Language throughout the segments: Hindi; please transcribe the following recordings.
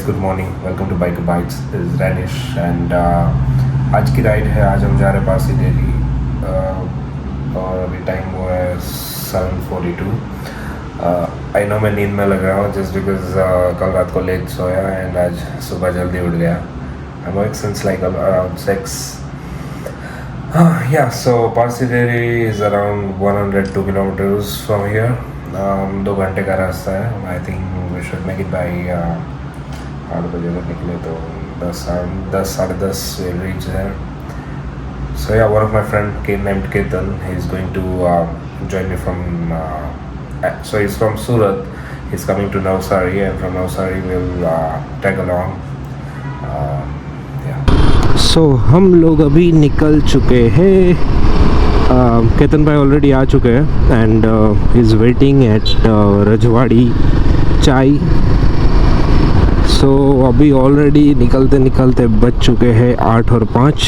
Guys, good morning, welcome to bike bytes. Is Ranish and आज की राइड है। आज हम जा रहे हैं पारसी डेली और अभी टाइम हुआ है 7:42। आई नो मैं नींद में लग रहा हूँ जस्ट बिकॉज कल रात को लेट सोया एंड आज सुबह जल्दी उठ गया। I am awake since like around 6। Yeah, so Parsi Dairy is around 102 kilometers from here. 2 घंटे का रास्ता है। I think we should make it by 8 बजे तक निकले तो 10 साढ़े 10 we'll reach there. So yeah, one of my friend named Ketan, he's going to join me from so he's from Surat. He's coming to Navsari and from Navsari we'll tag along. सो हम लोग अभी निकल चुके हैं। केतन भाई ऑलरेडी आ चुके हैं एंड इज़ वेटिंग एट रजवाड़ी चाय। सो अभी ऑलरेडी निकलते निकलते बज चुके हैं 8 और 5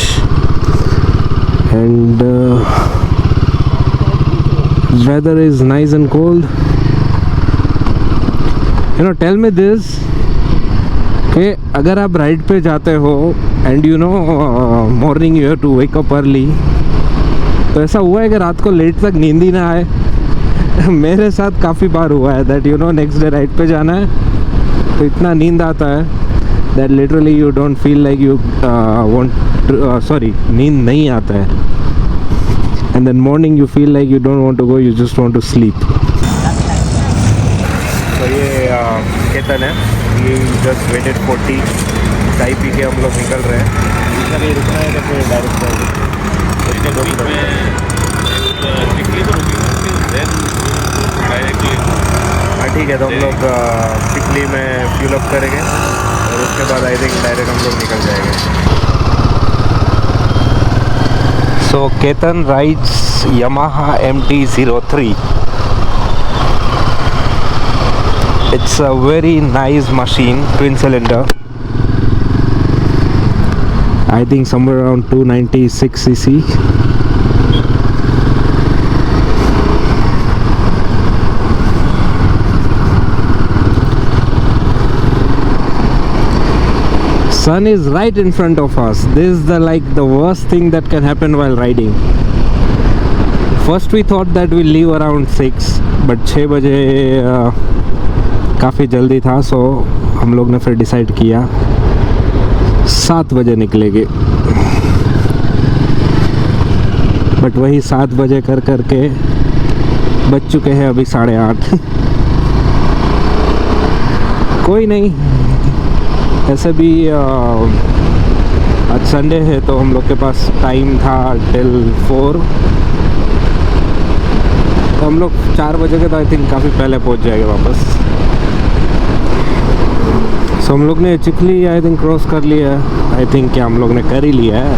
and weather is nice and cold. You know, tell me this कि अगर आप राइड पे जाते हो and you know morning you have to wake up early, तो ऐसा हुआ है कि रात को लेट तक नींद ही ना आए। मेरे साथ काफ़ी बार हुआ है that you know next day ride पे जाना है तो इतना नींद आता है that literally you don't feel like you want नींद नहीं आता है and then morning you feel like you don't want to go, you just want to sleep. तो ये केतन है, ये जस्ट वेटेड 40 चाय पी के हम लोग निकल रहे हैं। अभी रुकना है तो फिर डायरेक्ट हाँ ठीक है, तो हम लोग पिकली में फ्यूल अप करेंगे और उसके बाद आई थिंक डायरेक्ट हम लोग निकल जाएंगे। So Ketan rides Yamaha MT-03। It's a very nice machine, twin cylinder. I think somewhere around 296 cc. Sun is right in front of us. This is the worst thing that can happen while riding. First we thought that we'll leave around 6, but 6 बजे काफ़ी जल्दी था, सो हम लोग ने फिर डिसाइड किया 7 बजे निकलेंगे। बट वही 7 बजे कर के बज चुके हैं अभी 8:30। कोई नहीं, ऐसे भी आज संडे है तो हम लोग के पास टाइम था टिल 4, तो हम लोग 4 बजे के तो आई थिंक काफ़ी पहले पहुंच जाएंगे वापस। सो हम लोग ने चिखली आई थिंक क्रॉस कर लिया है। आई थिंक क्या हम लोग ने कर ही लिया है।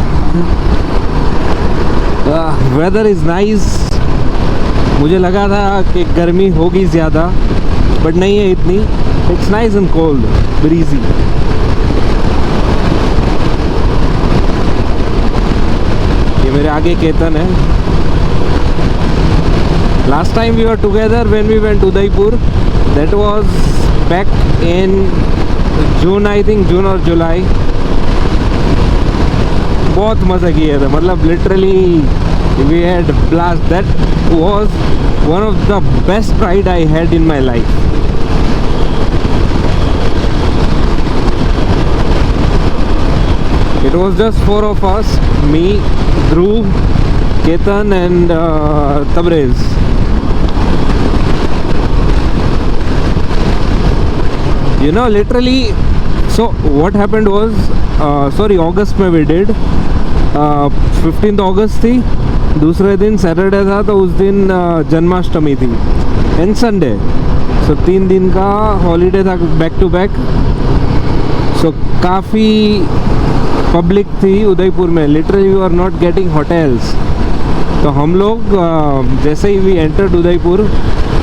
Weather is nice. मुझे लगा था कि गर्मी होगी ज़्यादा, बट नहीं है इतनी। It's nice and cold, breezy. ये मेरे आगे केतन है। Last time we were together when we went Udaipur, that was back in June, I think June और जुलाई। बहुत मज़ा किया था, मतलब literally we had blast. That was one of the best ride I had in my life. It was just 4 of us, me, Dhruv, Ketan and Tabriz. You know, literally, so what happened was, अगस्त में we did, 15th अगस्त थी, दूसरे दिन सैटरडे था, तो उस दिन जन्माष्टमी थी एंड संडे। सो 3 दिन का हॉलीडे था बैक टू बैक। सो काफ़ी पब्लिक थी उदयपुर में, literally you are not getting hotels. तो हम लोग जैसे ही वी एंटर्ड उदयपुर,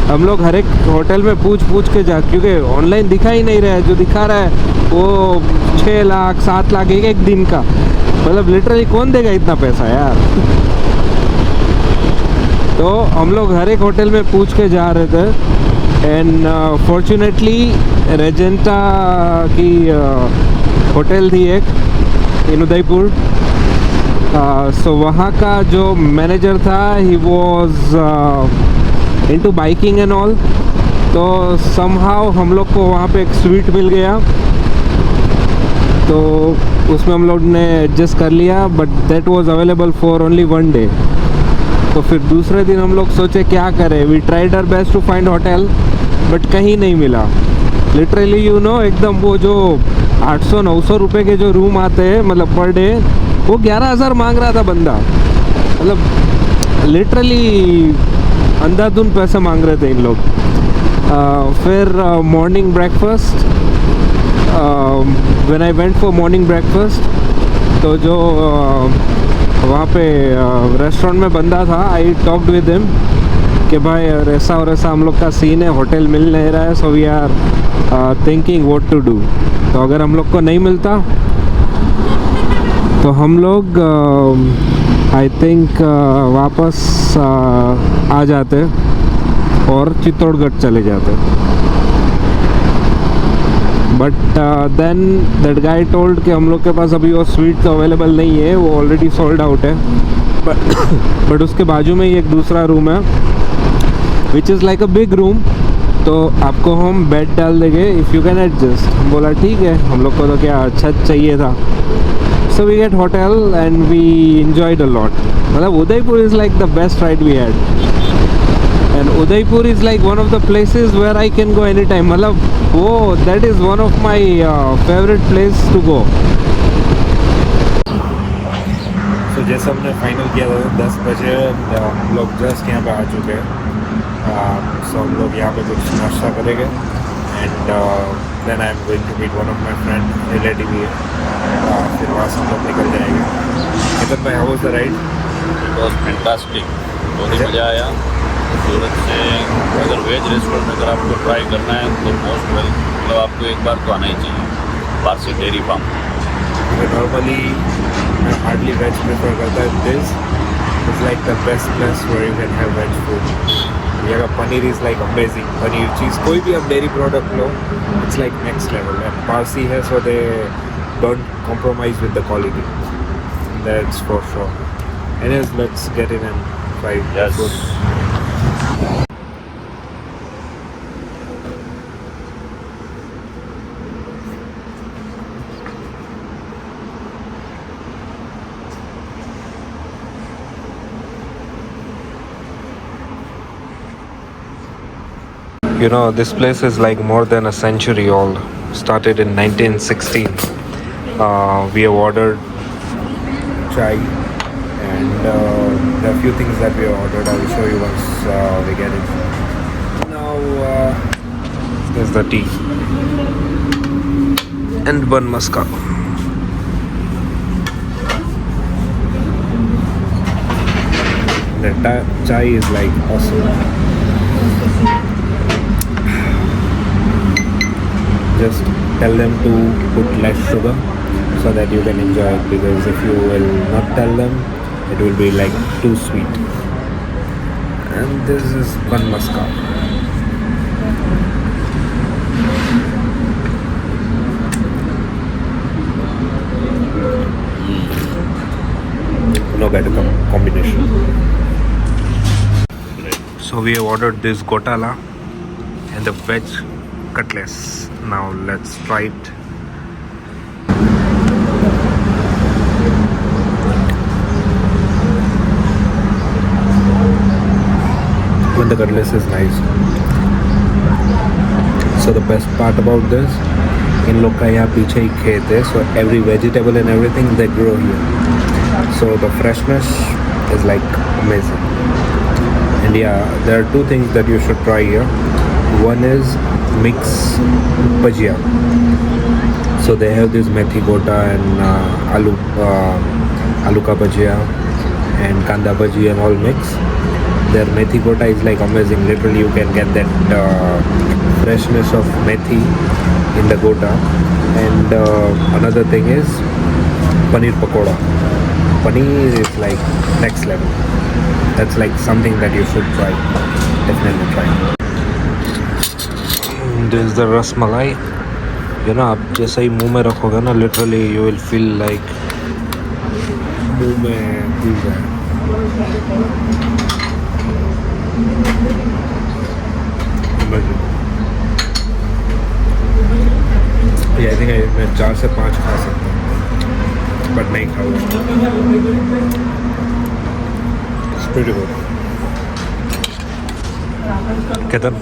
हम लोग हर एक होटल में पूछ के जा, क्योंकि ऑनलाइन दिखा ही नहीं रहा है। जो दिखा रहा है वो 6 लाख 7 लाख एक दिन का, मतलब लिटरली कौन देगा इतना पैसा यार। तो हम लोग हर एक होटल में पूछ के जा रहे थे एंड फॉर्चुनेटली रेजेंटा की होटल थी एक इन उदयपुर. सो वहाँ का जो मैनेजर था he was into biking and all. तो समहाउ हम लोग को वहाँ पे एक स्वीट मिल गया, तो उसमें हम लोग ने एडजस्ट कर लिया. But that was available for only 1 day. तो फिर दूसरे दिन हम लोग सोचे क्या करें. We tried our best to find hotel but कहीं नहीं मिला. लिटरली यू नो एकदम वो जो 800-900 रुपये के जो रूम आते हैं मतलब पर डे, वो 11,000 मांग रहा था बंदा. मतलब लिटरली अंधाधुन पैसे मांग रहे थे इन लोग. फिर morning breakfast, when I went for morning breakfast, तो जो वहाँ पे रेस्टोरेंट में बंदा था, आई टॉक्ड विद हिम कि भाई ऐसा और ऐसा हम लोग का सीन है, होटल मिल नहीं रहा है, so we are thinking what to do. तो अगर हम लोग को नहीं मिलता तो हम लोग आई थिंक वापस आ जाते और चित्तौड़गढ़ चले जाते. But then that guy told कि हम लोग के पास अभी वो स्वीट तो अवेलेबल नहीं है, वो ऑलरेडी सोल्ड आउट है. बट उसके बाजू में ही एक दूसरा रूम है which is like a big room, तो आपको हम बेड डाल देंगे इफ़ यू कैन एडजस्ट. हम बोला ठीक है, हम लोग को तो क्या छत चाहिए था. So we get hotel and we enjoyed a lot. मतलब Udaipur is like the best ride we had. And Udaipur is like one of the places where I can go anytime. मतलब वो that is one of my favorite place to go. तो जैसे हमने फाइनल किया था 10 बजे, हम लोग जस्ट यहाँ पे आ चुके हैं. सो हम लोग यहाँ पे कुछ नाश्ता करेंगे and then I am going to meet one of my friend, relative ही है. फिर वहाँ से हम लोग निकल जाएंगे. चेतन भाई, how was the ride? It was fantastic. बहुत ही मज़ा आया. सूरत से अगर वेज रेस्टोरेंट अगर आपको ट्राई करना है तो मोस्ट वेल मतलब आपको एक बार तो आना ही चाहिए. Parsi dairy farm. नॉर्मली मैं हार्डली वेज प्रेफर करता है. This is like the best place where you can have veg food. यहाँ का paneer is like amazing. Paneer cheese कोई भी आप डेयरी प्रोडक्ट लो, it's like next level. And Parsi है so they don't compromise with the quality. That's for sure. Anyways, let's get in and try food. You know, this place is like more than a century old. Started in 1916. We have ordered Chai, and there are a few things that we have ordered. I will show you once we get it. now there's the tea and bun maska. The chai is like awesome. Just tell them to put less sugar so that you can enjoy it, because if you will not tell them, it will be like too sweet. And this is bun maska. No better combination. So we have ordered this gotala and the veg cutlets. Now let's try it. When the cutlets is nice. So the best part about this, इन लोग का यहाँ पीछे ही खेत है, so every vegetable and everything they grow here. So the freshness is like amazing. And yeah, there are two things that you should try here. One is mix bhajia. So they have this methi gota and aloo ka bhajia and kanda bhaji and all mix. Their methi gota is like amazing. Literally you can get that freshness of methi in the gota. And another thing is paneer pakoda. Paneer is like next level. That's like something that you should try. Definitely try. This is the rasmalai. ये ना आप जैसे ही मुंह में रखोगे ना literally you will feel like मुंह में घुल जाए. ये आई थिंक मैं 4 से 5 खा सकता हूँ बट नहीं खाऊंगा. It's pretty good. केतन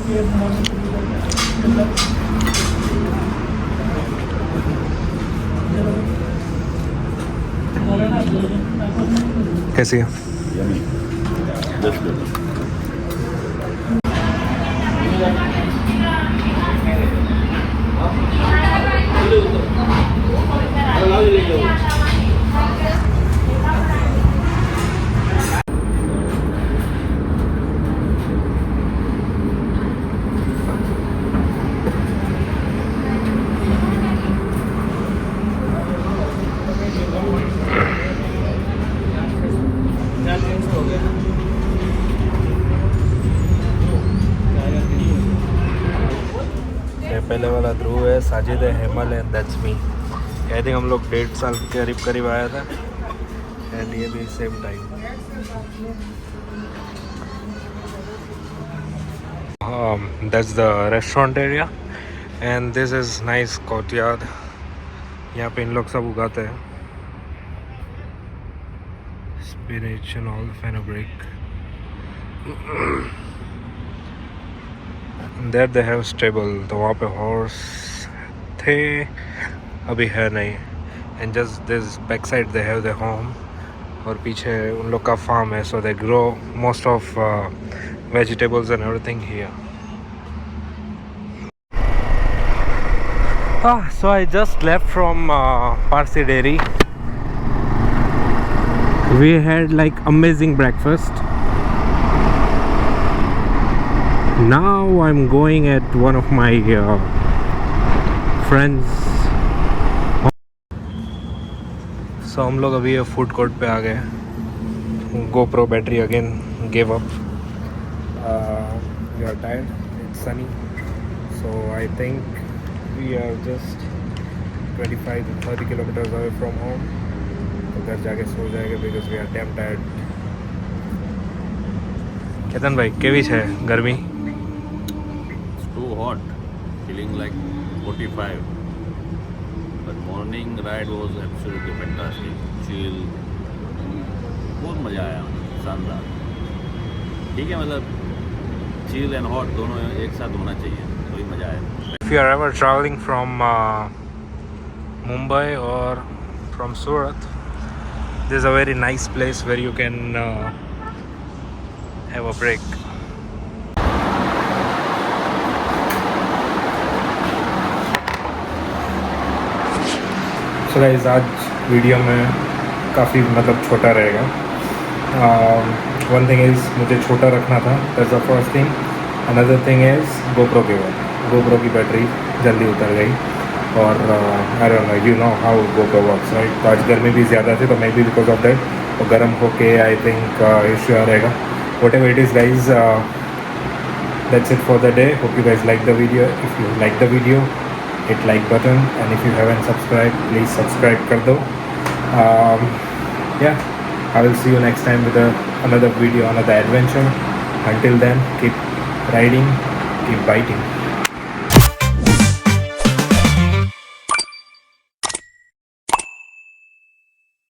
कैसी है? Yummy. That's good. पहले वाला ध्रुव है, साजिद है, हेमल है, दैट्स मी. आई थिंक हम लोग 1.5 साल के करीब आया था एंड ये भी same time. That's the restaurant area and this is nice courtyard. यहाँ पे इन लोग सब उगाते हैं spinach and all fenugreek. There they have stable. तो वहाँ पे हॉर्स थे, अभी है नहीं. And just this back side they have the home और पीछे उन लोग का फार्म है. So they grow most of vegetables and everything here. So I just left from Parsi Dairy. We had like amazing breakfast. Now I'm going at one of my friends. So हम लोग अभी फूड कोर्ट पे आ गए. GoPro battery again gave up. We are tired. It's sunny. So I think we are just 25 to 30 kilometers away from home. तो घर जाके सो जाएंगे because we are damn tired. Ketan भाई केवी है गर्मी? It's too hot. Feeling like 45. But morning ride was absolutely fantastic. Chill. बहुत मज़ा आया. शानदार. ठीक है, मतलब chill and hot दोनों एक साथ होना चाहिए, तो ही मज़ा आया. If you are ever traveling from Mumbai or from Surat, this is a very nice place where you can have a break. So guys, आज वीडियो में काफ़ी मतलब छोटा रहेगा. One thing is मुझे छोटा रखना था. That's the first thing. Another thing is GoPro की बैटरी जल्दी उतर गई और I don't know, you know how GoPro works right. तो आज गर्मी भी ज़्यादा थी तो may be because of that वो गर्म होके आई थिंक इशू आ रहेगा. What ever it is guys, that's it for the day. Hope you guys like the video. If you like the video hit like button and if you haven't subscribe please subscribe कर दो. या I will see you next time with another video, another adventure. Until then, keep riding, keep biting.